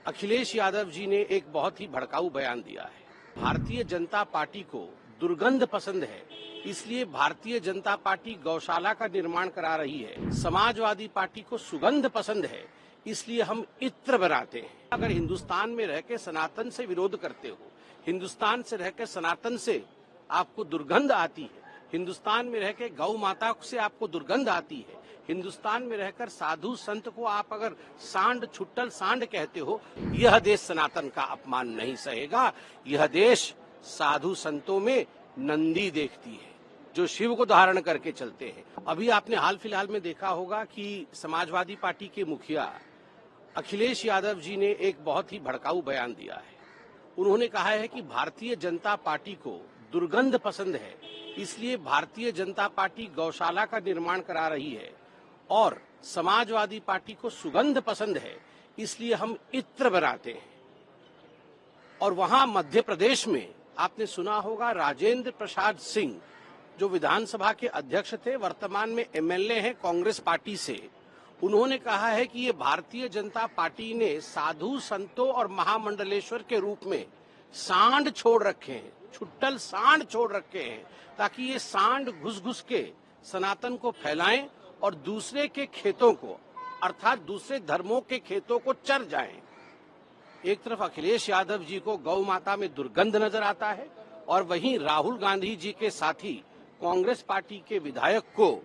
अखिलेश यादव जी ने एक बहुत ही भड़काऊ बयान दिया है। भारतीय जनता पार्टी को दुर्गंध पसंद है, इसलिए भारतीय जनता पार्टी गौशाला का निर्माण करा रही है। समाजवादी पार्टी को सुगंध पसंद है, इसलिए हम इत्र बनाते हैं। अगर हिंदुस्तान में रह के सनातन से विरोध करते हो, हिंदुस्तान से रह के सनातन से आपको दुर्गंध आती है, हिंदुस्तान में रह के गौ माता से आपको दुर्गंध आती है, हिंदुस्तान में रहकर साधु संत को आप अगर सांड छुट्टल सांड कहते हो, यह देश सनातन का अपमान नहीं सहेगा। यह देश साधु संतों में नंदी देखती है जो शिव को धारण करके चलते हैं। अभी आपने हाल फिलहाल में देखा होगा कि समाजवादी पार्टी के मुखिया अखिलेश यादव जी ने एक बहुत ही भड़काऊ बयान दिया है। उन्होंने कहा है कि भारतीय जनता पार्टी को दुर्गंध पसंद है, इसलिए भारतीय जनता पार्टी गौशाला का निर्माण करा रही है, और समाजवादी पार्टी को सुगंध पसंद है, इसलिए हम इत्र बनाते हैं। और वहां मध्य प्रदेश में आपने सुना होगा राजेंद्र प्रसाद सिंह, जो विधानसभा के अध्यक्ष थे, वर्तमान में एमएलए हैं कांग्रेस पार्टी से, उन्होंने कहा है कि ये भारतीय जनता पार्टी ने साधु संतों और महामंडलेश्वर के रूप में सांड छोड़ रखे हैं, छुट्टल सांड छोड़ रखे हैं, ताकि ये सांड घुस घुस के सनातन को फैलाएं और दूसरे के खेतों को, अर्थात दूसरे धर्मों के खेतों को चर जाएं। एक तरफ अखिलेश यादव जी को गौ माता में दुर्गंध नजर आता है, और वहीं राहुल गांधी जी के साथी कांग्रेस पार्टी के विधायक को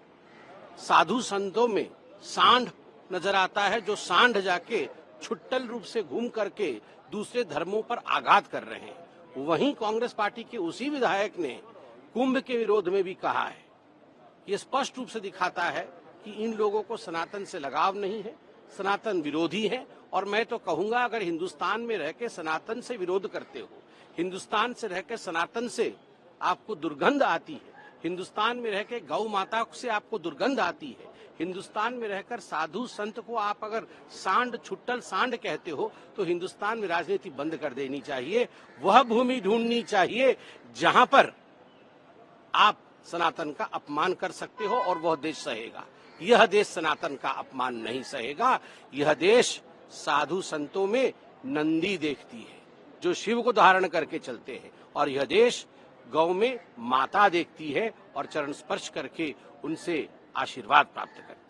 साधु संतों में सांड नजर आता है, जो सांड जाके छुट्टल रूप से घूम करके दूसरे धर्मों पर आघात कर रहे हैं। वहीं कांग्रेस पार्टी के उसी विधायक ने कुंभ के विरोध में भी कहा है। ये स्पष्ट रूप से दिखाता है कि इन लोगों को सनातन से लगाव नहीं है, सनातन विरोधी है। और मैं तो कहूंगा, अगर हिंदुस्तान में रह के सनातन से विरोध करते हो, हिंदुस्तान से रह के सनातन से आपको दुर्गंध आती है, हिंदुस्तान में रह के गौ माता से आपको दुर्गंध आती है, हिंदुस्तान में रहकर साधु संत को आप अगर सांड छुट्टल सांड कहते हो, तो हिंदुस्तान में राजनीति बंद कर देनी चाहिए। वह भूमि ढूंढनी चाहिए जहां पर आप सनातन का अपमान कर सकते हो, और वह देश सहेगा। यह देश सनातन का अपमान नहीं सहेगा। यह देश साधु संतों में नंदी देखती है जो शिव को धारण करके चलते हैं, और यह देश गौ में माता देखती है और चरण स्पर्श करके उनसे आशीर्वाद प्राप्त करती है।